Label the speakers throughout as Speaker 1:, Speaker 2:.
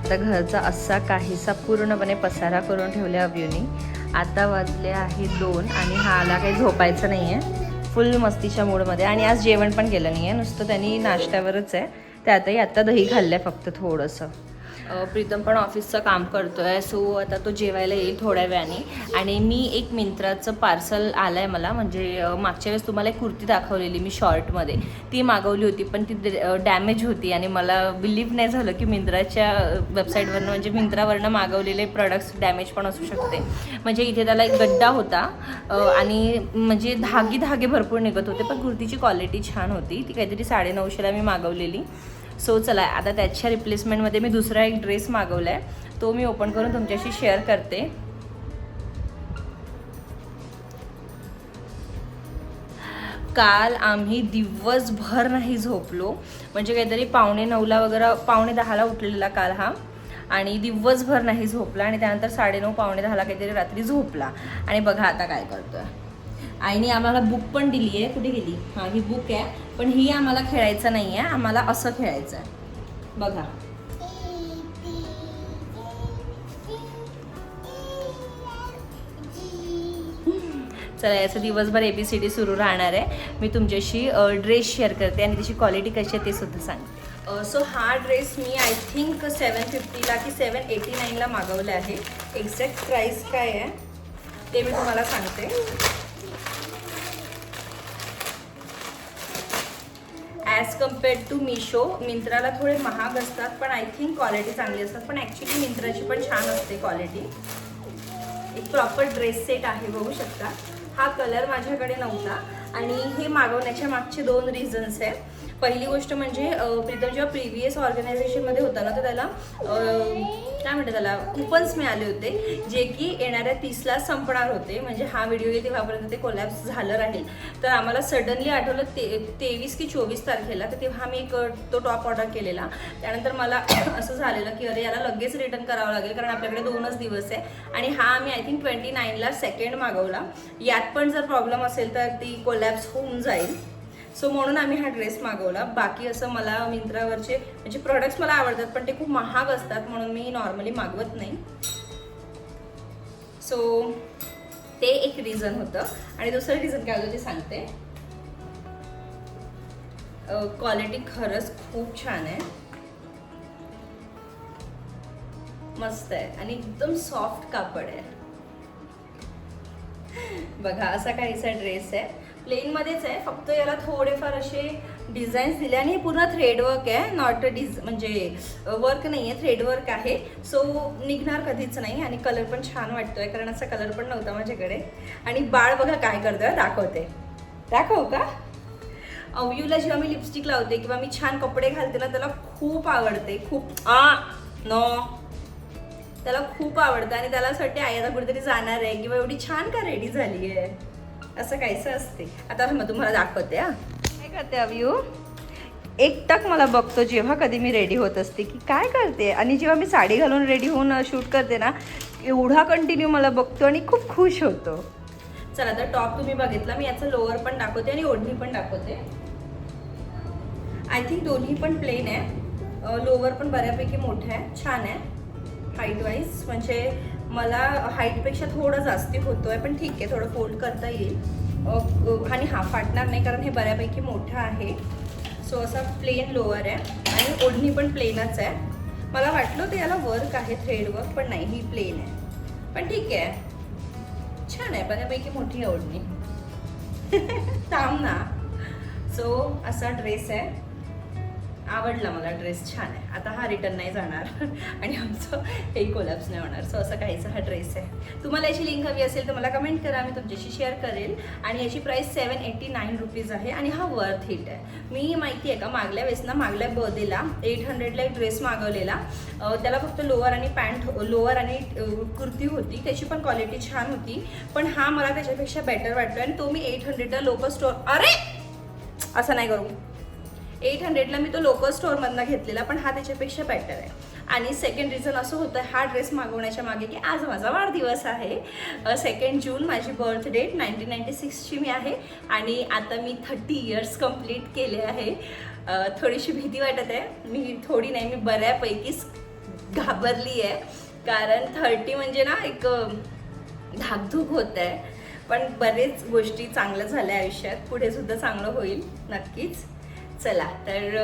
Speaker 1: आता घरचा असा काहीसा पूर्णपणे पसारा करून ठेवला अव्यूनी. आता वाजले आहे 2 आणि हा आला काही झोपायचं नाही आहे, फुल मस्तीच्या मूडमध्ये. आणि आज जेवण पण केलं नाही आहे, नुसतं त्यांनी नाश्त्यावरच आहे. त्यातही आत्ता दही खाल्लं आहे फक्त थोडंसं. प्रीतम पण ऑफिसचं काम करतो आहे, सो आता तो जेवायला येईल थोड्या वेळाने. आणि मी एक मिंत्राचं पार्सल आलं आहे मला, म्हणजे मागच्या वेळेस तुम्हाला एक कुर्ती दाखवलेली मी शॉर्टमध्ये, ती मागवली होती पण ती डॅमेज होती. आणि मला बिलीव्ह नाही झालं की मिंत्राच्या वेबसाईटवरनं म्हणजे मिंत्रावरनं मागवलेले प्रोडक्ट्स डॅमेज पण असू शकते. म्हणजे इथे त्याला एक गड्डा होता आणि म्हणजे धागे भरपूर निघत होते, पण कुर्तीची क्वालिटी छान होती. ती काहीतरी 950ला मी मागवलेली. सो चला, आता त्याच्या रिप्लेसमेंटमध्ये मी दुसरा एक ड्रेस मागवला आहे, तो मी ओपन करून तुमच्याशी शेअर करते. काल आम्ही दिवसभर नाही झोपलो, म्हणजे काहीतरी 8:45 वगैरे 9:45 उठलेला काल हा, आणि दिवसभर नाही झोपला. आणि त्यानंतर 9:30 9:45 काहीतरी रात्री झोपला. आणि बघा आता काय करतोय. आईने आम्हाला बुक पण दिली आहे, कुठे गेली, हां ही बुक आहे, पण ही आम्हाला खेळायचं नाही आहे, आम्हाला असं खेळायचं आहे. बघा चला, याचं दिवसभर ABCD सुरू राहणार आहे. मी तुमच्याशी ड्रेस शेअर करते आणि त्याची क्वालिटी कशी आहे ते सुद्धा सांगते. सो हा ड्रेस मी आय थिंक 750ला की 789ला मागवला आहे. एक्झॅक्ट प्राईस काय आहे ते मी तुम्हाला सांगते. ॲज कम्पेअर्ड टू मिशो, मिंत्राला थोडे महाग असतात पण आय थिंक क्वालिटी चांगली असतात. पण ॲक्च्युली मिंत्राची पण छान असते क्वालिटी. एक प्रॉपर ड्रेस सेट आहे, बघू शकता. हा कलर माझ्याकडे नव्हता आणि हे मागवण्याच्या मागचे 2 रिझन्स आहे. पहिली गोष्ट म्हणजे प्रीतम जेव्हा प्रिव्हियस ऑर्गनायझेशनमध्ये होता ना, तर त्याला काय म्हणतात, त्याला कुपन्स मिळाले होते जे की येणाऱ्या 30ला संपणार होते. म्हणजे हा व्हिडिओ येते तेव्हापर्यंत ते कोलॅप्स झालं राहील. तर आम्हाला सडनली आठवलं 23 की 24 तारखेला, तर तेव्हा मी तो टॉप ऑर्डर केलेला. त्यानंतर मला असं झालेलं की अरे याला लगेच रिटर्न करावं लागेल, कारण आपल्याकडे 2च दिवस आहे. आणि हा आम्ही आय थिंक 29ला सेकंड मागवला. यात पण जर प्रॉब्लेम असेल तर ती कोलॅप्स होऊन जाईल. सो म्हणून आम्ही हा ड्रेस मागवला. बाकी असं मला मिंत्रावरचे म्हणजे प्रोडक्ट्स मला आवडतात, पण ते खूप महाग असतात म्हणून मी नॉर्मली मागवत नाही. सो ते एक रिझन होतं. आणि दुसरं रिझन काय होतं ते सांगते. क्वालिटी खरंच खूप छान आहे, मस्त आहे आणि एकदम सॉफ्ट कापड आहे. बघा असा काहीसा ड्रेस आहे, प्लेनमध्येच आहे, फक्त याला थोडेफार असे डिझाईन्स दिले. आणि हे पूर्ण थ्रेडवर्क आहे, नॉट म्हणजे वर्क नाही आहे, थ्रेडवर्क आहे. सो निघणार कधीच नाही. आणि कलर पण छान वाटतोय, कारण असा कलर पण नव्हता माझ्याकडे. आणि बाळ बघा काय करतोय, दाखवू का. अव्यूला जेव्हा मी लिपस्टिक लावते किंवा मी छान कपडे घालते ना, त्याला खूप आवडते, त्याला खूप आवडतं. आणि त्याला असं वाटते आई आता कुठेतरी जाणार आहे किंवा एवढी छान का रेडी झाली आहे, असं काहीसं असते. आता मग तुम्हाला दाखवते. काय करते अव्यू, एकटक मला बघतो जेव्हा कधी मी रेडी होत असते की काय करते. आणि जेव्हा मी साडी घालून रेडी होऊन शूट करते ना, एवढा कंटिन्यू मला बघतो आणि खूप खुश होतो. चला तर टॉप तुम्ही बघितला, मी याचं लोअर पण दाखवते आणि ओढणी पण दाखवते. आय थिंक दोन्ही पण प्लेन आहे. लोअर पण बऱ्यापैकी मोठं आहे, छान आहे हाईट वाईज. म्हणजे मला हाईटपेक्षा थोडं जास्ती होतो आहे, पण ठीक आहे, थोडं फोल्ड करता येईल. आणि हा फाटणार नाही कारण हे बऱ्यापैकी मोठं आहे. सो असा प्लेन लोअर आहे आणि ओढणी पण प्लेनच आहे. मला वाटलं ते याला वर्क आहे, थ्रेड वर्क, पण नाही, ही प्लेन आहे. पण ठीक आहे, छान आहे, बऱ्यापैकी मोठी आहे ओढणी. थांब ना. सो असा ड्रेस आहे, आवडला मला ड्रेस, छान आहे. आता हा रिटर्न नाही जाणार आणि आमचं हे कोलॅप्स नाही होणार. सो असं काहीचा हा ड्रेस आहे. तुम्हाला याची लिंक हवी असेल तर मला कमेंट करा, मी तुमच्याशी शेअर करेल. आणि याची प्राईस 789 रुपीज आहे आणि हा वर्थ इट आहे. मी माहिती आहे का, मागल्या वेळेस ना, मागल्या बर्थडेला 800ला एक ड्रेस मागवलेला. त्याला फक्त लोअर आणि पॅन्ट, लोअर आणि कुर्ती होती, त्याची पण क्वालिटी छान होती. पण हा मला त्याच्यापेक्षा बेटर वाटतो आणि तो मी 800ला लोकल स्टोर, अरे असं नाही करू, 800ला मी तो लोकल स्टोअरमधनं घेतलेला, पण हा त्याच्यापेक्षा बेटर आहे. आणि सेकंड रिझन असं होतं हा ड्रेस मागवण्याच्या मागे की आज माझा वाढदिवस आहे. 2 जून माझी बर्थ डेट, 1996ची मी आहे. आणि आता मी 30 इयर्स कंप्लीट केले आहे. थोडीशी भीती वाटत आहे, मी थोडी नाही, मी बऱ्यापैकी घाबरली आहे, कारण 30 म्हणजे ना एक धाकधूक होत आहे. पण बरेच गोष्टी चांगल्या झाल्या आयुष्यात, पुढे सुद्धा चांगलं होईल नक्कीच. चला तर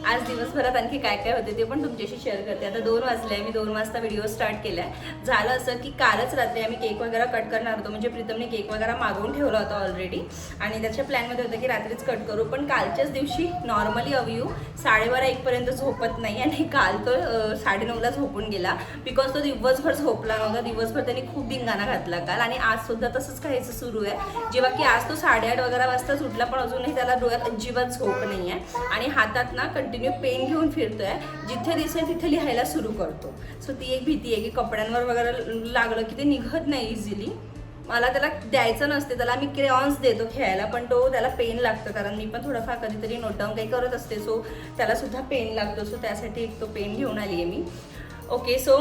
Speaker 1: आज दिवसभरात आणखी काय काय होते ते पण तुमच्याशी शेअर करते. आता 2 वाजले, मी 2 वाजता व्हिडिओ स्टार्ट केलाय. झालं असं की कालच रात्री आम्ही केक वगैरे कट करणार होतो, म्हणजे प्रीतमने केक वगैरे मागवून ठेवला होता ऑलरेडी आणि त्याच्या प्लॅनमध्ये होतं की रात्रीच कट करू. पण कालच्याच दिवशी नॉर्मली अवियू 12:30-1 पर्यंत झोपत नाही आणि काल तो 9:30ला झोपून गेला, बिकॉज तो दिवसभर झोपला नव्हता. दिवसभर त्यांनी खूप धिंगाणा घातला काल आणि आज सुद्धा तसंच काहीच सुरू आहे. जेव्हा की आज तो 8:30 वगैरे वाजताच उठला, पण अजूनही त्याला डोळ्यात अजिबात झोप नाही आहे आणि हातात ना कंटिन्यू पेन घेऊन फिरतोय. जिथे दिसेल तिथे लिहायला सुरू करतो. सो ती एक भीती आहे की कपड्यांवर वगैरे लागलं की ते निघत नाही इझिली. मला त्याला द्यायचं नसते, त्याला मी क्रेयॉन्स देतो खेळायला, पण तो त्याला पेन लागतं, कारण मी पण थोडंफार कधीतरी नोट डाऊन काही करत असते. सो त्याला सुद्धा पेन लागतो. सो त्यासाठी एक तो पेन घेऊन आली आहे मी. ओके, सो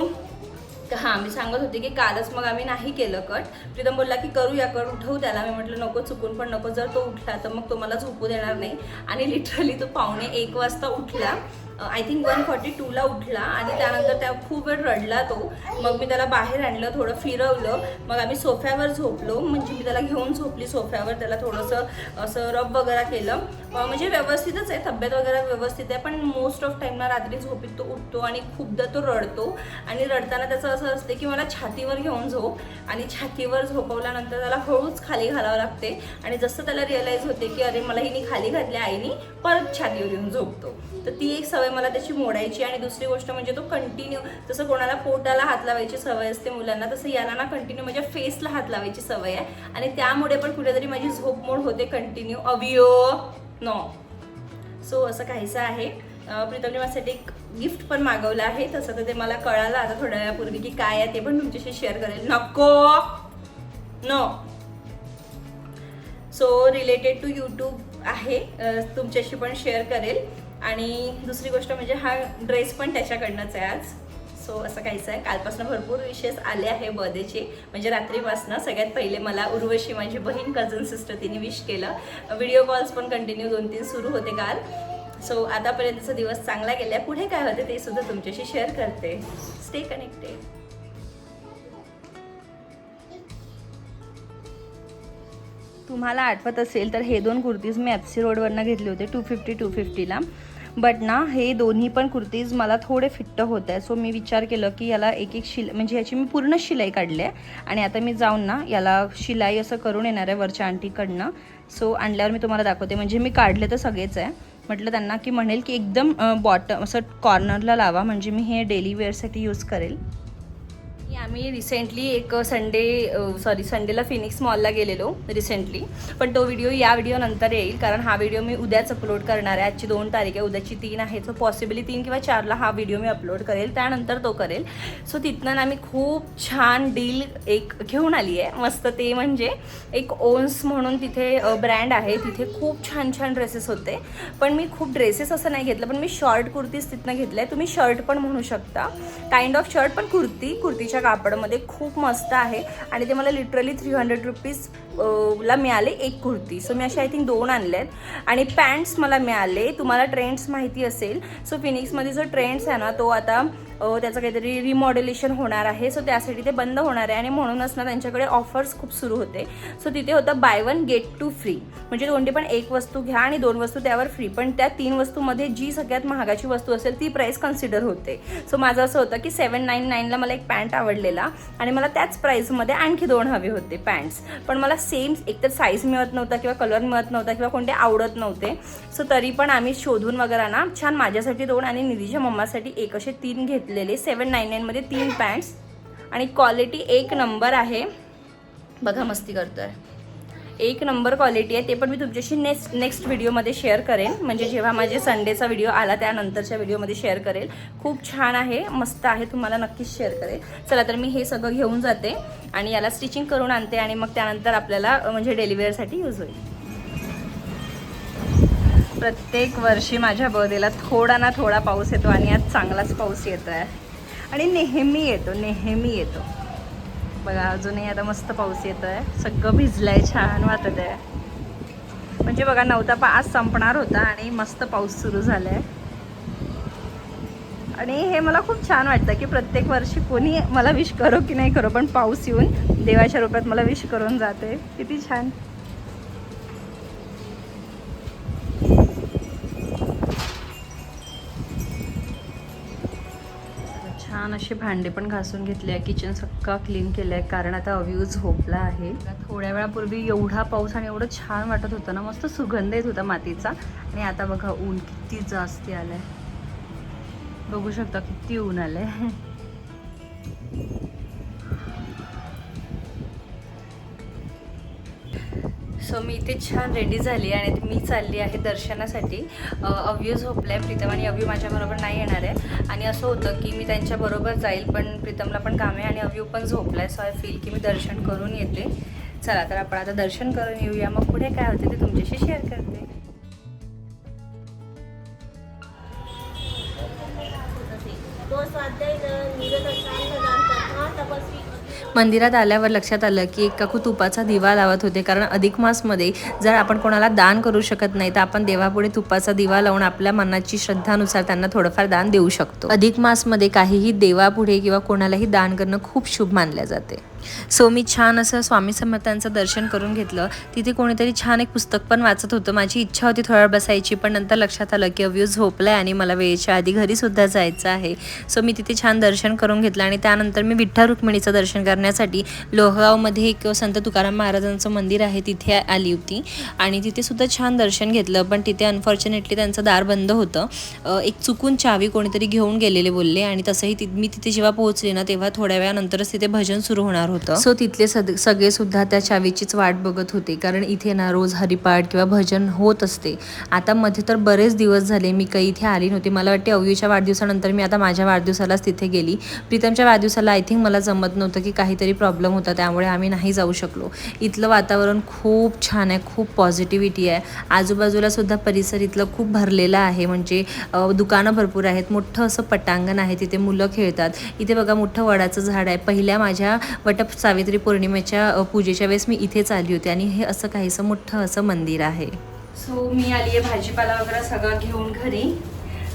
Speaker 1: हां, मी सांगत होते की कालच मग आम्ही नाही केलं कट. प्रीतम बोलला की करूया कट, उठवू त्याला. मी म्हटलं नको, चुकून पण नको, जर तो उठला तर मग तो मला झोपू देणार नाही. आणि लिटरली तो 1:45 वाजता उठला. आय थिंक 1:42ला उठला आणि त्यानंतर त्या खूप वेळ रडला तो. मग मी त्याला बाहेर आणलं, थोडं फिरवलं, मग आम्ही सोफ्यावर झोपलो. म्हणजे मी त्याला घेऊन झोपली सोफ्यावर, त्याला थोडंसं असं रब वगैरे केलं. म्हणजे व्यवस्थितच आहे, तब्येत वगैरे व्यवस्थित आहे, पण मोस्ट ऑफ टाईमला रात्री झोपीत तो उठतो आणि खूपदा तो रडतो. आणि रडताना त्याचं असं असते की मला छातीवर घेऊन झोप, आणि छातीवर झोपवल्यानंतर त्याला हळूच खाली घालावं लागते. आणि जसं त्याला रिअलाईज होते की अरे मला हिने खाली घातल्या आईनी, परत छातीवर घेऊन झोपतो. तर ती एक सवय मला त्याची मोडायची. आणि दुसरी गोष्ट म्हणजे तो कंटिन्यू, जसं कोणाला पोटाला हात लावायची सवय असते मुलांना, तसं याला ना कंटिन्यू माझ्या फेसला हात लावायची सवय आहे. आणि त्यामुळे पण कुठेतरी माझी झोप मोड होते कंटिन्यू. अवियो नो. सो असं काहीसं आहे. प्रीतमने माझ्यासाठी एक गिफ्ट पण मागवलं आहे, तसं तर ते मला कळालं आता थोड्या वेळापूर्वी की काय आहे, ते पण तुमच्याशी शेअर करेल. नको no. So related to YouTube आहे, तुमच्याशी पण शेअर करेल. आणि दुसरी गोष्ट म्हणजे हा ड्रेस पण त्याच्याकडनंच आहे आज. सो असं काहीच आहे. कालपासून भरपूर विशेष आले आहे बर्थडेचे, म्हणजे रात्रीपासून. सगळ्यात पहिले मला उर्वशी, माझी बहीण, कझन सिस्टर, तिने विश केलं. व्हिडिओ कॉल्स पण कंटिन्यू 2-3 सुरू होते काल. सो आतापर्यंतचा दिवस चांगला गेला. पुढे काय होते ते सुद्धा तुमच्याशी शेअर करते. Stay connected. तुम्हाला आठवत असेल तर हे 2 कुर्तीज मी FC रोडवरनं घेतले होते 250-250ला. बट ना हे दोन्ही पण कुर्तीज मला थोडे फिट्ट होत आहे. सो मी विचार केलं की याला एक म्हणजे याची मी पूर्ण शिलाई काढली आहे आणि आता मी जाऊन ना याला शिलाई असं करून येणार आहे वरच्या आंटीकडनं. सो आणल्यावर मी तुम्हाला दाखवते. म्हणजे मी काढले तर सगळेच आहे. म्हटलं त्यांना की म्हणेल की एकदम बॉटम असं कॉर्नरला लावा, म्हणजे मी हे डेली वेअरसाठी यूज करेल. आम्ही रिसेंटली एक संडेला फिनिक्स मॉलला गेलेलो रिसेंटली, पण तो व्हिडिओ या व्हिडिओ नंतर येईल, कारण हा व्हिडिओ मी उद्याच अपलोड करणार आहे. आजची 2 तारीख आहे, उद्याची 3 आहे. सो पॉसिबली 3 किंवा 4ला हा व्हिडिओ मी अपलोड करेल, त्यानंतर तो करेल. सो तिथनं ना मी खूप छान डील एक घेऊन आली आहे मस्त. ते म्हणजे एक ओन्स म्हणून तिथे ब्रँड आहे, तिथे खूप छान छान ड्रेसेस होते. पण मी खूप ड्रेसेस असं नाही घेतलं, पण मी शॉर्ट कुर्तीज तिथनं घेतल्या. तुम्ही शर्ट पण म्हणू शकता, काइंड ऑफ शर्ट, पण कुर्तीच्या कापडमध्ये खूप मस्त आहे. आणि ते मला लिटरली 300 रुपीज ला मिळाले एक कुर्ती. सो मी असे आय थिंक 2 आणले आहेत. आणि पॅन्ट्स मला मिळाले. तुम्हाला ट्रेंड्स माहिती असेल, सो फिनिक्समध्ये जो ट्रेंड्स आहे ना, तो आता त्याचं काहीतरी रिमॉडेलेशन होणार आहे. सो त्यासाठी ते बंद होणार आहे आणि म्हणूनच ना त्यांच्याकडे ऑफर्स खूप सुरू होते. सो तिथे होतं बाय 1 गेट 2 फ्री, म्हणजे कोणती पण एक वस्तू घ्या आणि 2 वस्तू त्यावर फ्री. पण त्या 3 वस्तूमध्ये जी सगळ्यात महागाची वस्तू असेल ती प्राईस कन्सिडर होते. सो माझं असं होतं की 799ला मला एक पॅन्ट आवडलेला आणि मला त्याच प्राईसमध्ये आणखी 2 हवे होते पॅन्ट्स. पण मला सेम एकतर साईज मिळत नव्हता किंवा कलर मिळत नव्हता किंवा कोणते आवडत नव्हते. सो तरी पण आम्ही शोधून वगैरे ना छान माझ्यासाठी 2 आणि निधीच्या मम्मासाठी एक असे 3 घेतलेले. 799मध्ये 3 पॅन्ट्स आणि क्वालिटी 1 नंबर आहे. बघा मस्ती करतोय, 1 नंबर क्वालिटी आहे. ते पण मी तुमच्याशी नेक्स्ट व्हिडिओमध्ये शेअर करेन, म्हणजे जेव्हा माझे संडेचा व्हिडिओ आला त्यानंतरच्या व्हिडिओमध्ये शेअर करेल. खूप छान आहे, मस्त आहे, तुम्हाला नक्कीच शेअर करेल. चला तर मी हे सगळं घेऊन जाते आणि याला स्टिचिंग करून आणते आणि मग त्यानंतर आपल्याला म्हणजे डेली वेअरसाठी यूज होईल. प्रत्येक वर्षी माझ्या बर्थडेला थोडा ना थोडा पाऊस येतो आणि आज चांगलाच पाऊस येतो आहे आणि नेहमी येतो. बघा अजूनही आता मस्त पाऊस येतो आहे, सगळं भिजलं आहे, छान वाटत आहे. म्हणजे बघा 9ता आज संपणार होता आणि मस्त पाऊस सुरू झाला आहे. आणि हे मला खूप छान वाटतं की प्रत्येक वर्षी कोणी मला विश करो की नाही करो, पण पाऊस येऊन देवाच्या रूपात मला विश करून जाते. किती छान. छान असे भांडे पण घासून घेतले आहे, किचन सगळं क्लीन केलं आहे, कारण आता अव्यू झोपला आहे. थोड्या वेळापूर्वी एवढा पाऊस आणि एवढं छान वाटत होतं ना, मस्त सुगंध येत होता मातीचा. आणि आता बघा ऊन किती जास्ती आलंय, बघू शकता किती ऊन आलंय. सो मी इथे छान रेडी झाली आणि मी चालली आहे दर्शनासाठी. अव्यू झोपलाय, प्रीतम आणि अव्यू माझ्याबरोबर नाही येणार आहे. आणि असं होतं की मी त्यांच्याबरोबर जाईल, पण प्रीतमला पण काम आहे आणि अव्यू पण झोपलाय. सो आय फील की मी दर्शन करून येते. चला तर आपण आता दर्शन करून येऊया, मग पुढे काय होते ते तुमच्याशी शेअर करते. मंदिरात आल्यावर लक्षात आलं की एक काकू तुपाचा दिवा लावत होते, कारण अधिक मासमध्ये जर आपण कोणाला दान करू शकत नाही तर आपण देवापुढे तुपाचा दिवा लावून आपल्या मनाची श्रद्धानुसार त्यांना थोडंफार दान देऊ शकतो. अधिक मासमध्ये काहीही देवापुढे किंवा कोणालाही दान करणं खूप शुभ मानले जाते. सो मी छान असं स्वामी समर्थांचं दर्शन करून घेतलं. तिथे कोणीतरी छान एक पुस्तक पण वाचत होतं. माझी इच्छा होती थोडा वेळ बसायची, पण नंतर लक्षात आलं की अव्यू झोपलाय आणि मला वेळेच्या आधी घरी सुद्धा जायचं आहे. सो मी तिथे छान दर्शन करून घेतलं आणि त्यानंतर मी विठ्ठल रुक्मिणीचं दर्शन करण्यासाठी लोहगावमध्ये एक संत तुकाराम महाराजांचं मंदिर आहे तिथे आली होती आणि तिथे सुद्धा छान दर्शन घेतलं. पण तिथे अनफॉर्च्युनेटली त्यांचं दार बंद होतं. एक चुकून चावी कोणीतरी घेऊन गेलेले बोलले. आणि तसंही मी तिथे जेव्हा पोहोचले ना, तेव्हा थोड्या वेळानंतरच तिथे भजन सुरू होणार होतं. सो तिथले सगळे सुद्धा त्या चावीचीच वाट बघत होते, कारण इथे ना रोज हरिपाठ किंवा भजन होत असते. आता मध्ये तर बरेच दिवस झाले मी काही इथे आली नव्हती. मला वाटते अव्यूच्या वाढदिवसानंतर मी आता माझ्या वाढदिवसालाच तिथे गेली. प्रीतमच्या वाढदिवसाला आय थिंक मला जमत नव्हतं की काहीतरी प्रॉब्लेम होता, त्यामुळे आम्ही नाही जाऊ शकलो. इथलं वातावरण खूप छान आहे, खूप पॉझिटिव्हिटी आहे. आजूबाजूला सुद्धा परिसर इथलं खूप भरलेला आहे, म्हणजे दुकानं भरपूर आहेत, मोठं असं पटांगण आहे, तिथे मुलं खेळतात. इथे बघा मोठं वडाचं झाड आहे. पहिल्या माझ्या सावित्री पौर्णिमेच्या पूजेच्या वेळेस मी इथेच आली होती आणि हे असं काहीसं मोठं असं मंदिर आहे. सो मी आली आहे भाजीपाला वगैरे सगळं घेऊन घरी.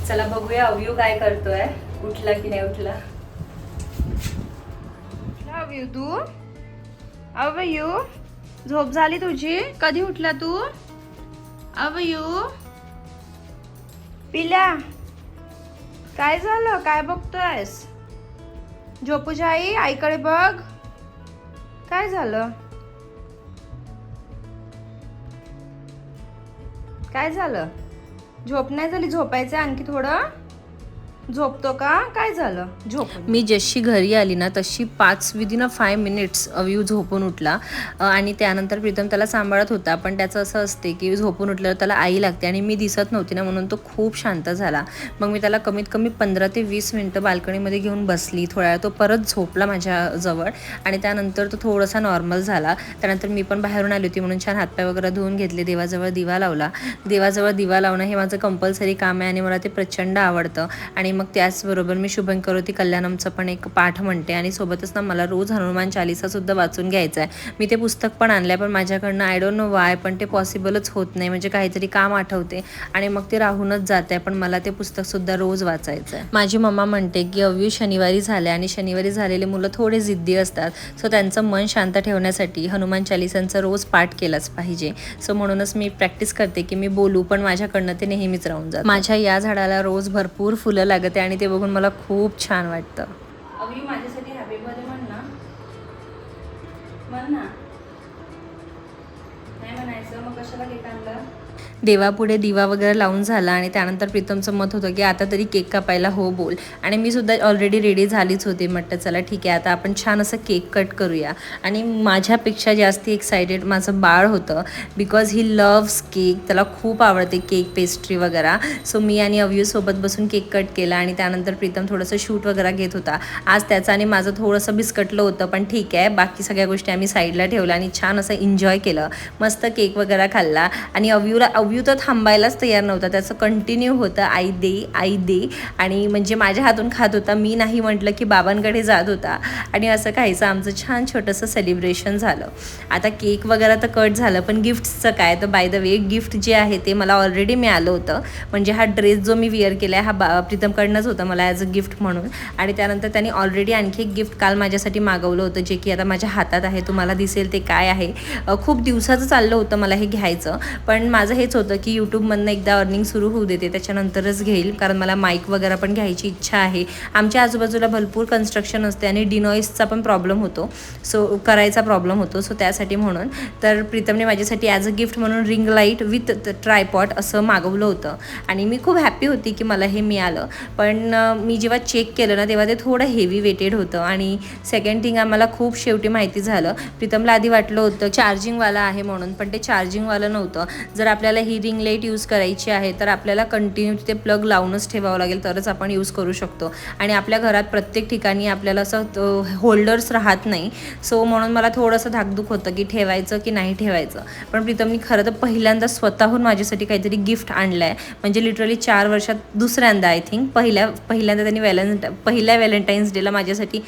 Speaker 1: चला बघूया अव्यू काय करतोय, उठला की नाही उठला. अव्यू तू, अव्यू झोप झाली तुझी? कधी उठला तू? अव्यू पिल्या, काय झालं? काय बघतोयस? झोपूच्या आई, आईकडे बघ. काय झालं? काय झालं? झोप नाही झाली? झोपायचं आणखी थोडं? झोपतो का? काय झालं? झोप. मी जशी घरी आली ना तशी विदिन 5 मिनिट्स अव्यू झोपून उठला. आणि त्यानंतर प्रीतम त्याला सांभाळत होता, पण त्याचं असं असते की झोपून उठल्यावर त्याला आई लागते आणि मी दिसत नव्हती ना, म्हणून तो खूप शांत झाला. मग मी त्याला कमीत कमी 15 ते 20 मिनटं बाल्कनीमध्ये घेऊन बसली. थोड्या वेळ तो परत झोपला माझ्याजवळ आणि त्यानंतर तो थोडासा नॉर्मल झाला. त्यानंतर मी पण बाहेरून आली होती म्हणून छान हातपाय वगैरे धुवून घेतले, देवाजवळ दिवा लावला. देवाजवळ दिवा लावणं हे माझं कंपल्सरी काम आहे आणि मला ते प्रचंड आवडतं. आणि मग त्याचबरोबर मी शुभंकरोती कल्याणमचं पण एक पाठ म्हणते आणि सोबतच ना मला रोज हनुमान चालीसा सुद्धा वाचून घ्यायचा आहे. मी ते पुस्तक पण आणलं आहे, पण माझ्याकडनं आय डोंट नो वाय पण ते पॉसिबलच होत नाही. म्हणजे काहीतरी काम आठवते आणि मग ते राहूनच जाते, पण मला ते पुस्तक सुद्धा रोज वाचायचं आहे. माझी मम्मा म्हणते की अव्यू शनिवारी झाले आणि शनिवारी झालेले मुलं थोडे जिद्दी असतात. सो त्यांचं मन शांत ठेवण्यासाठी हनुमान चालीसांचा रोज पाठ केलाच पाहिजे. सो म्हणूनच मी प्रॅक्टिस करते की मी बोलू, पण माझ्याकडनं ते नेहमीच राहून जातं. माझ्या या झाडाला रोज भरपूर फुलं लागते आणि ते बघून मला खूप छान वाटतं. अव्यू माझ्यासाठी हॅपी बर्थडे म्हण ना, म्हण ना. नाही म्हणायचं मग कशाला केक आणला? देवापुढे दिवा वगैरे लावून झाला आणि त्यानंतर प्रीतमचं मत होतं की आता तरी केक कापायला हो बोल. आणि मी सुद्धा ऑलरेडी रेडी झालीच होती. म्हटलं चला ठीक आहे, आता आपण छान असं केक कट करूया. आणि माझ्यापेक्षा जास्त एक्सायटेड माझं बाळ होतं, बिकॉज ही लव्स केक. त्याला खूप आवडते केक, पेस्ट्री वगैरे. सो मी आणि अव्यू सोबत बसून केक कट केला आणि त्यानंतर प्रीतम थोडंसं शूट वगैरे घेत होता. आज त्याचं आणि माझं थोडंसं बिस्कटलं होतं, पण ठीक आहे, बाकी सगळ्या गोष्टी आम्ही साईडला ठेवल्या आणि छान असं एन्जॉय केलं. मस्त केक वगैरे खाल्ला आणि अव्यूला अव्यू तर थांबायलाच तयार नव्हता, त्याचं कंटिन्यू होतं आई दे आणि म्हणजे माझ्या हातून खात होता. मी नाही म्हटलं की बाबांकडे जात होता आणि असं काहीचं आमचं छान छोटंसं सेलिब्रेशन झालं. आता केक वगैरे तर कट झालं, पण गिफ्टचं काय, तर बाय द वे गिफ्ट जे आहे ते मला ऑलरेडी मिळालं होतं. म्हणजे हा ड्रेस जो मी वेअर केला आहे हा प्रीतमकडनंच होता मला ॲज अ गिफ्ट म्हणून. आणि त्यानंतर त्यांनी ऑलरेडी आणखी एक गिफ्ट काल माझ्यासाठी मागवलं होतं, जे की आता माझ्या हातात आहे, तुम्हाला दिसेल ते काय आहे. खूप दिवसाचं चाललं होतं मला हे घ्यायचं, पण माझं हेच होतं की यूट्यूबमधनं एकदा अर्निंग सुरू होऊ देते त्याच्यानंतरच घेईल, कारण मला माईक वगैरे पण घ्यायची इच्छा आहे. आमच्या आजूबाजूला भरपूर कन्स्ट्रक्शन असते आणि डिनॉईसचा पण प्रॉब्लेम होतो, सो करायचा प्रॉब्लेम होतो, सो त्यासाठी म्हणून तर प्रीतमने माझ्यासाठी ॲज अ गिफ्ट म्हणून रिंग लाईट विथ ट्रायपॉड असं मागवलं होतं आणि मी खूप हॅपी होती की मला हे मिळालं. पण मी जेव्हा चेक केलं ना तेव्हा ते थोडं हेवी वेटेड होतं. आणि सेकंड थिंग आम्हाला खूप शेवटी माहिती झालं, प्रीतमला आधी वाटलं होतं चार्जिंगवाला आहे म्हणून, पण ते चार्जिंगवालं नव्हतं. जर आपल्याला ही रिंग लाईट यूज करायची आहे तर आपल्याला कंटिन्यू तिथे प्लग लावूनच ठेवावं लागेल, तरच आपण यूज करू शकतो. आणि आपल्या घरात प्रत्येक ठिकाणी आपल्याला असं होल्डर्स राहत नाही, सो म्हणून मला थोडंसं धाकधूक होतं की ठेवायचं की नाही ठेवायचं. पण प्रीतमनी खरं तर पहिल्यांदा स्वतःहून माझ्यासाठी काहीतरी गिफ्ट आणलं आहे, म्हणजे लिटरली 4 वर्षात दुसऱ्यांदा आय थिंक. पहिल्यांदा त्यांनी पहिल्या व्हॅलेंटाईन्स डेला माझ्यासाठी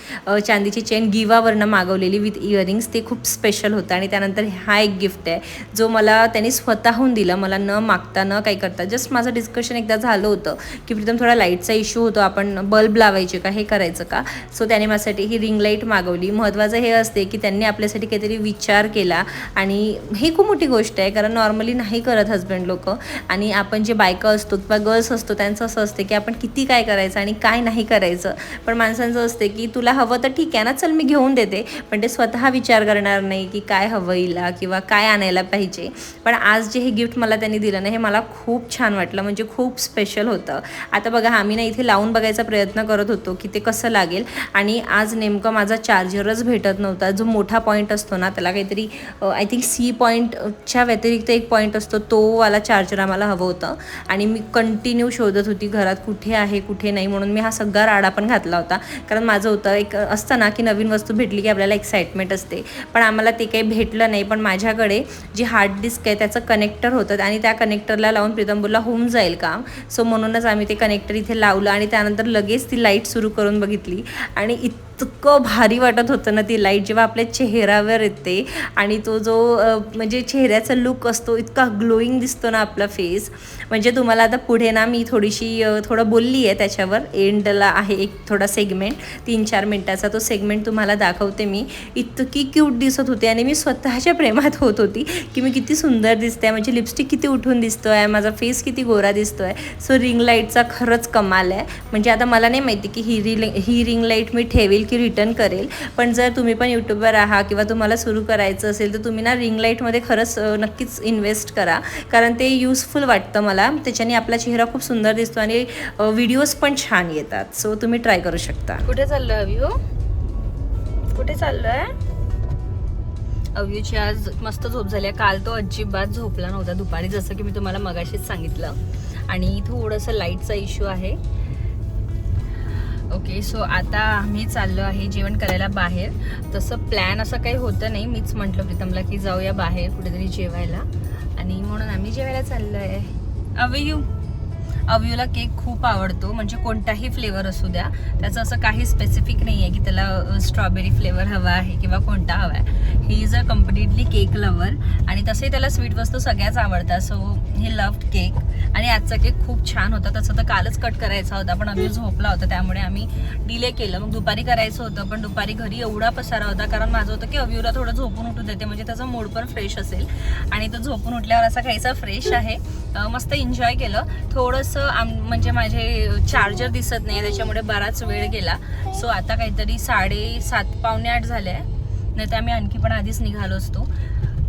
Speaker 1: चांदीची चेन गिवावरनं मागवलेली विथ इयरिंग्स, ते खूप स्पेशल होतं. आणि त्यानंतर हा एक गिफ्ट आहे जो मला त्यांनी स्वतःहून दिला, मला न मागता न काही करता. जस्ट माझं डिस्कशन एकदा झालं होतं की प्रीतम थोडा लाईटचा इश्यू होतो, आपण बल्ब लावायचे का, हे करायचं का, सो त्याने माझ्यासाठी ही रिंग लाईट मागवली. महत्त्वाचं हे असते की त्यांनी आपल्यासाठी काहीतरी विचार केला आणि ही खूप मोठी गोष्ट आहे, कारण नॉर्मली नाही करत हजबंड लोक. आणि आपण जे बायका असतो किंवा गर्ल्स असतो त्यांचं असं असते की आपण किती काय करायचं आणि काय नाही करायचं, पण माणसांचं असते की तुला हवं तर ठीक आहे ना, चल मी घेऊन देते, पण ते स्वतः विचार करणार नाही की काय हवं हिला किंवा काय आणायला पाहिजे. पण आज जे हे गिफ्ट मला त्यांनी दिलं ना हे मला खूप छान वाटलं, म्हणजे खूप स्पेशल होतं. आता बघा आम्ही ना इथे लावून बघायचा प्रयत्न करत होतो की ते कसं लागेल, आणि आज नेमकं माझा चार्जरच भेटत नव्हता. जो मोठा पॉईंट असतो ना त्याला काहीतरी आय थिंक सी पॉईंटच्या व्यतिरिक्त एक पॉईंट असतो, तो वाला चार्जर आम्हाला हवं होतं. आणि मी कंटिन्यू शोधत होती घरात कुठे आहे कुठे नाही, म्हणून मी हा सगळा राडा पण घातला होता. कारण माझं होतं एक असतं ना की नवीन वस्तू भेटली की आपल्याला एक्साइटमेंट असते, पण आम्हाला ते काही भेटलं नाही. पण माझ्याकडे जी हार्ड डिस्क आहे त्याचं कनेक्टर होतं आणि त्या कनेक्टरला लावून प्रीतम बोलला होऊन जाईल काम, सो म्हणूनच आम्ही ते कनेक्टर इथे लावलं आणि त्यानंतर लगेच ती लाईट सुरू करून बघितली. आणि इतकं भारी वाटत होतं ना ती लाईट जेव्हा आपल्या चेहऱ्यावर येते, आणि तो जो म्हणजे चेहऱ्याचा लुक असतो इतका ग्लोईंग दिसतो ना आपला फेस. म्हणजे तुम्हाला आता पुढे ना मी थोडं बोलली आहे त्याच्यावर, एंडला आहे एक थोडा सेगमेंट 3-4 मिनटाचा, तो सेगमेंट तुम्हाला दाखवते मी. इतकी क्यूट दिसत होते आणि मी स्वतःच्या प्रेमात होत होती की मी किती सुंदर दिसते, म्हणजे लिपस्टिक किती उठून दिसतो आहे, माझा फेस किती गोरा दिसतो आहे. सो रिंग लाईटचा खरंच कमाल आहे. म्हणजे आता मला नाही माहिती की ही रिंग लाईट मी ठेवेल की रिटर्न करेल, पण जर तुम्ही पण यूट्यूबवर आहात किंवा तुम्हाला सुरू करायचं असेल तर तुम्ही ना रिंग लाईटमध्ये खरंच नक्कीच इन्व्हेस्ट करा, कारण ते युजफुल वाटतं मला. त्याच्याने आपला चेहरा खूप सुंदर दिसतो आणि व्हिडिओज पण छान येतात, सो तुम्ही ट्राय करू शकता. कुठे चाललो अव्यू, कुठे चाललोय? अव्यूची आज मस्त झोप झाली आहे. काल तो अजिबात झोपला नव्हता दुपारी, जसं की मी तुम्हाला मगाशीच सांगितलं. आणि थोडंसं लाईटचा इश्यू आहे. ओके, सो आता आम्ही चाललो आहे जेवण करायला बाहेर. तसं प्लॅन असं काही होतं नाही, मीच म्हटलं प्रीतमला की जाऊया बाहेर कुठेतरी जेवायला, आणि म्हणून आम्ही जेवायला चाललो आहे. अव्यूला केक खूप आवडतो, म्हणजे कोणताही फ्लेवर असू द्या, त्याचं असं काही स्पेसिफिक नाही आहे की त्याला स्ट्रॉबेरी फ्लेवर हवा आहे किंवा कोणता हवा आहे. He is a completely cake lover, आणि तसंही त्याला स्वीट वस्तू सगळ्याच आवडतात, सो ही लव्ड केक. आणि आजचा केक खूप छान होता. तसं तर कालच कट करायचा होता, पण अव्यू झोपला होता त्यामुळे आम्ही डिले केलं. मग दुपारी करायचं होतं, पण दुपारी घरी एवढा पसारा होता, कारण माझं होतं की अव्यूला थोडं झोपून उठू देते, म्हणजे त्याचा मूड पण फ्रेश असेल. आणि तो झोपून उठल्यावर असा खायचा फ्रेश आहे. मस्त एन्जॉय केलं. थोडंसं म्हणजे माझे चार्जर दिसत नाही त्याच्यामुळे बराच वेळ गेला. सो आता काहीतरी 7:30 पावणे 8 झाले आहे, नाही तर आम्ही आणखी पण आधीच निघालो असतो.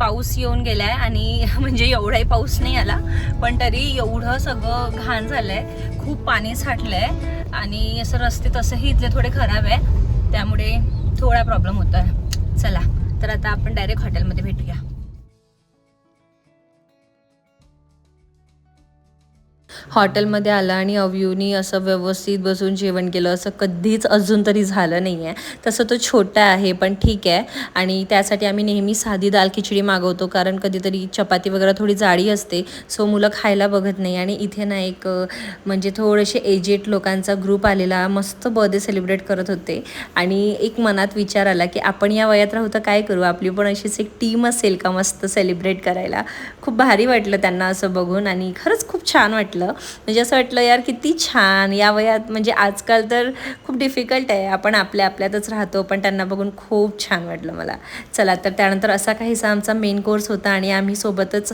Speaker 1: पाऊस येऊन गेलाय आणि म्हणजे एवढाही पाऊस नाही आला, पण तरी एवढं सगळं घाण झालंय, खूप पाणी साठलंय आणि असं रस्ते तसेही इथले थोडे खराब आहे, त्यामुळे थोडा प्रॉब्लेम होता. चला तर आता आपण डायरेक्ट हॉटेलमध्ये भेटूया.
Speaker 2: हॉटेलमध्ये आलं आणि अव्यूनी असं व्यवस्थित बसून जेवण केलं असं कधीच अजून तरी झालं नाही आहे. तसं तो छोटा आहे पण ठीक आहे. आणि त्यासाठी आम्ही नेहमी साधी दाल खिचडी मागवतो, कारण कधीतरी चपाती वगैरे थोडी जाडी असते, सो मुलं खायला बघत नाही. आणि इथे ना एक म्हणजे थोडेसे एजेड लोकांचा ग्रुप आलेला, मस्त बर्थडे सेलिब्रेट करत होते. आणि एक मनात विचार आला की आपण या वयात राहू तर काय करू, आपली पण अशीच एक टीम असेल का मस्त सेलिब्रेट करायला. खूप भारी वाटलं त्यांना असं बघून आणि खरंच खूप छान वाटलं. म्हणजे असं वाटलं यार किती छान या वयात, म्हणजे आजकाल तर खूप डिफिकल्ट आहे, आपण आपल्यातच राहतो, पण त्यांना बघून खूप छान वाटलं मला. चला तर त्यानंतर असा काहीसा आमचा मेन कोर्स होता आणि आम्ही सोबतच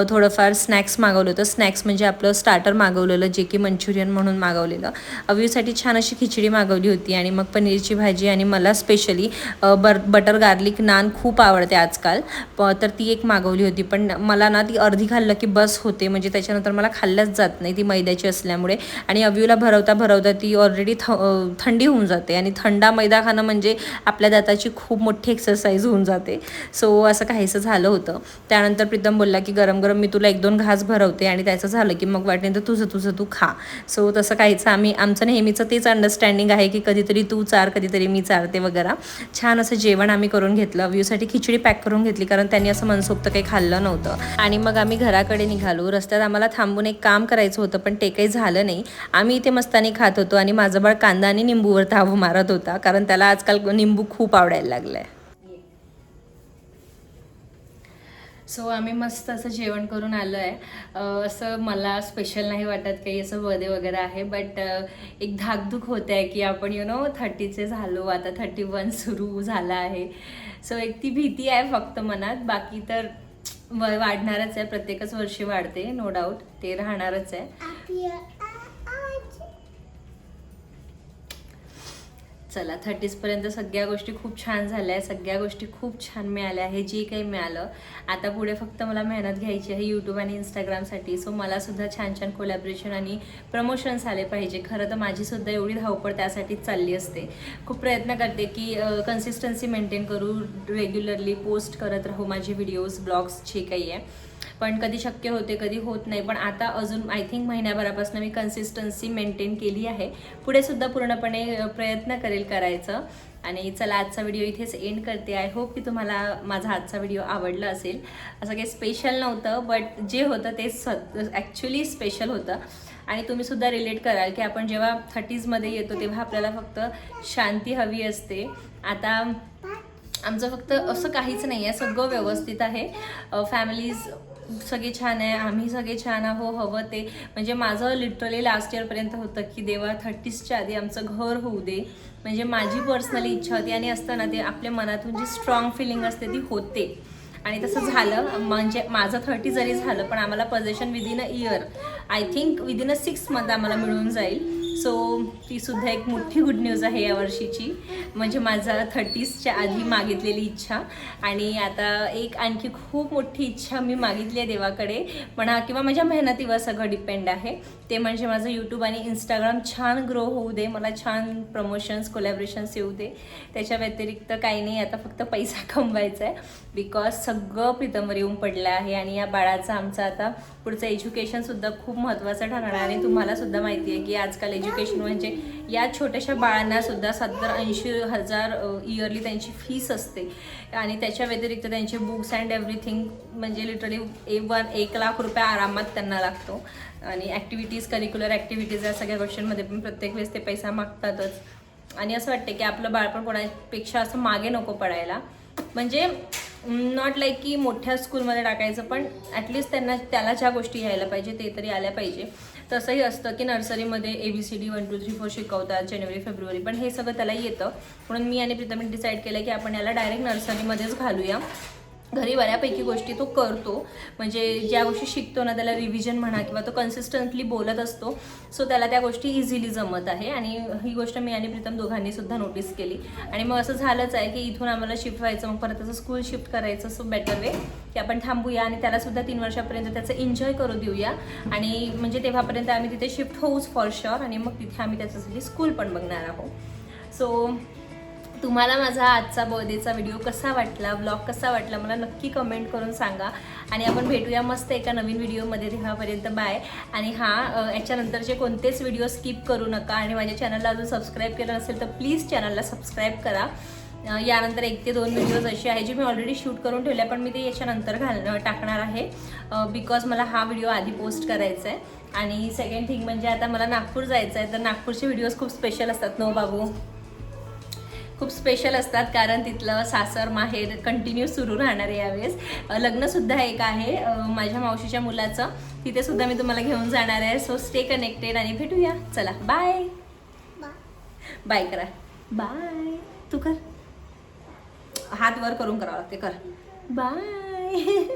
Speaker 2: थोडंफार स्नॅक्स मागवलं होतं. स्नॅक्स म्हणजे आपलं स्टार्टर मागवलेलं, जे की मंचुरियन म्हणून मागवलेलं. अव्यूसाठी छान अशी खिचडी मागवली होती आणि मग पनीरची भाजी, आणि मला स्पेशली बटर गार्लिक नान खूप आवडते आजकाल, तर ती एक मागवली होती. पण मला ना ती अर्धी खाल्लं की बस होते, म्हणजे त्याच्यानंतर मला खाल्ल्याच जात नाही ती मैद्याची असल्यामुळे. आणि अव्यूला भरवता ती ऑलरेडी थंडी होऊन जाते, आणि थंडा मैदा खाणं म्हणजे आपल्या दाताची खूप मोठी एक्सरसाइज होऊन जाते. सो असं काहीसं झालं होतं. त्यानंतर प्रीतम बोलला की गरम गरम मी तुला 1-2 घास भरवते, आणि त्याचं झालं की मग वाटेल तर तुझं तू खा. सो तसं काहीचं आमचं नेहमीचं तेच अंडरस्टँडिंग आहे की कधीतरी तू चार कधीतरी मी चारते वगैरे. छान असं जेवण आम्ही करून घेतलं. अव्यूसाठी खिचडी पॅक करून घेतली, कारण त्यांनी असं मनसोक्त काही खाल्लं नव्हतं. आणि मग आम्ही घराकडे निघालो. रस्त्यात आम्हाला थांबून एक काम करायचं होतं, पण ते काही झालं नाही. आम्ही इथे मस्तानी खात होतो आणि माझं बाळ कांदा आणि निंबूवर ताव मारत होता, कारण त्याला आजकाल निंबू खूप आवडायला लागलं आहे. सो आम्ही मस्त असं जेवण करून आलो आहे. असं मला स्पेशल नाही वाटत काही असं बर्थडे वगैरे आहे, बट एक धाकधूक होते आहे की आपण 30चे झालो, आता 31 सुरू झाला आहे. सो एक ती भीती आहे फक्त मनात, बाकी तर वाढणारच आहे. प्रत्येकच वर्षी वाढते, नो डाऊट, ते राहणारच आहे. चला 30पर्यंत सगळ्या गोष्टी खूप छान झाल्या, सगळ्या गोष्टी खूप छान मिळाल्या आहे, जे काही मिळालं. आता पुढे फक्त मला मेहनत घ्यायची आहे यूट्यूब आणि इंस्टाग्रामसाठी. सो मलासुद्धा छान छान कोलॅबरेशन आणि प्रमोशन्स आले पाहिजे. खरं तर माझीसुद्धा एवढी धावपळ त्यासाठीच चालली असते. खूप प्रयत्न करते की कन्सिस्टन्सी मेंटेन करू, रेग्युलरली पोस्ट करत राहू माझे व्हिडिओज, ब्लॉग्स जे काही आहे. पण कधी शक्य होते, कधी होत नाही. पण आता अजून आय थिंक महिन्याभरापासून मी कन्सिस्टन्सी मेंटेन केली आहे. पुढे सुद्धा पूर्णपणे प्रयत्न करेल करायचं. आणि चला आजचा व्हिडिओ इथेच एंड करते. आय होप की तुम्हाला माझा आजचा व्हिडिओ आवडला असेल. असं काही स्पेशल नव्हतं, बट जे होतं ते ॲक्च्युली स्पेशल होतं. आणि तुम्ही सुद्धा रिलेट कराल की आपण जेव्हा 30मध्ये येतो तेव्हा आपल्याला फक्त शांती हवी असते. आता आमचं फक्त असं काहीच नाही आहे, सगळं व्यवस्थित आहे. फॅमिलीज सगळे छान आहे, आम्ही सगळे छान आहो. हवं ते म्हणजे माझं लिटरली लास्ट इयरपर्यंत होतं की देवा 30च्या आधी आमचं घर होऊ दे, म्हणजे माझी पर्सनली इच्छा होती. आणि असताना ते आपल्या मनातून जी स्ट्रॉंग फिलिंग असते ती होते, आणि तसं झालं. म्हणजे माझं 30 जरी झालं पण आम्हाला position within a year, I think within a 6 month आम्हाला मिळून जाईल. सो ती सुद्धा एक मोठी गुड न्यूज आहे या वर्षीची, म्हणजे माझा 30च्या आधी मागितलेली इच्छा. आणि आता एक आणखी खूप मोठी इच्छा मी मागितली आहे देवाकडे म्हणा, किंवा माझ्या मेहनतीवर सगळं डिपेंड आहे. ते म्हणजे माझं यूट्यूब आणि इंस्टाग्राम छान ग्रो होऊ दे, मला छान प्रमोशन्स, कोलॅबरेशन्स येऊ दे. त्याच्या व्यतिरिक्त काही नाही, आता फक्त पैसा कमवायचा आहे. बिकॉज सगळं प्रीतमवर येऊन पडलं आहे. आणि या बाळाचं आमचं आता पुढचं एज्युकेशनसुद्धा खूप महत्त्वाचं ठरणार आहे. आणि तुम्हालासुद्धा माहिती आहे की आजकाल एज्युकेशन म्हणजे या छोट्याशा बाळांनासुद्धा 70-80 हजार इयरली त्यांची फीस असते. आणि त्याच्या व्यतिरिक्त त्यांचे बुक्स अँड एव्हरीथिंग, म्हणजे लिटरली 1 लाख रुपये आरामात त्यांना लागतो. आणि ॲक्टिव्हिटीज, करिक्युलर ॲक्टिव्हिटीज, या सगळ्या गोष्टींमध्ये पण प्रत्येक वेळेस ते पैसा मागतातच. आणि असं वाटतं की आपलं बाळपण कोणापेक्षा असं मागे नको पडायला. म्हणजे नॉट लाईक की मोठ्या स्कूलमध्ये टाकायचं, पण ॲटलिस्ट त्याला ज्या गोष्टी यायला पाहिजे ते तरी आल्या पाहिजे. तसंही असतं की नर्सरीमध्ये ABCD 1 2 3 4 शिकवतात जानेवारी फेब्रुवारी, पण हे सगळं त्याला येतं. म्हणून मी आणि प्रीतमने डिसाईड केलं की आपण याला डायरेक्ट नर्सरीमध्येच घालूया. घरी बऱ्यापैकी गोष्टी तो करतो, म्हणजे ज्या गोष्टी शिकतो ना त्याला रिव्हिजन म्हणा, किंवा तो कन्सिस्टंटली बोलत असतो. सो त्याला त्या गोष्टी इझिली जमत आहे. आणि ही गोष्ट मी आणि प्रीतम दोघांनी सुद्धा नोटीस केली. आणि मग असं झालंच आहे की इथून आम्हाला शिफ्ट व्हायचं, मग परत त्याचं स्कूल शिफ्ट करायचं. सो बेटर वे की आपण थांबूया आणि त्यालासुद्धा 3 वर्षापर्यंत त्याचं एन्जॉय करू देऊया. आणि म्हणजे तेव्हापर्यंत आम्ही तिथे शिफ्ट होऊच फॉर शुअर. आणि मग तिथे आम्ही त्याच्यासाठी स्कूल पण बघणार आहोत. सो तुम्हाला माझा आजचा बर्थडेचा व्हिडिओ कसा वाटला, ब्लॉग कसा वाटला मला नक्की कमेंट करून सांगा. आणि आपण भेटूया मस्त एका नवीन व्हिडिओमध्ये. तेव्हापर्यंत बाय. आणि याच्यानंतरचे कोणतेच व्हिडिओ स्किप करू नका. आणि माझ्या चॅनलला अजून सबस्क्राईब केलं नसेल तर प्लीज चॅनलला सबस्क्राईब करा. यानंतर 1 ते 2 व्हिडिओज असे आहे जे मी ऑलरेडी शूट करून ठेवले, पण मी ते याच्यानंतर टाकणार आहे बिकॉज मला हा व्हिडिओ आधी पोस्ट करायचा आहे. आणि सेकंड थिंग म्हणजे आता मला नागपूर जायचं आहे, तर नागपूरचे व्हिडिओज खूप स्पेशल असतात. नो बाबू, खूप स्पेशल असतात कारण तिथलं सासर माहेर कंटिन्यू सुरू राहणार आहे यावेळेस. लग्नसुद्धा एक आहे माझ्या मावशीच्या मुलाचं, तिथे सुद्धा मी तुम्हाला घेऊन जाणार आहे. सो स्टे कनेक्टेड आणि भेटूया. चला बाय बाय करा. बाय. तू कर, हात वर करून करावं लागते. कर बाय.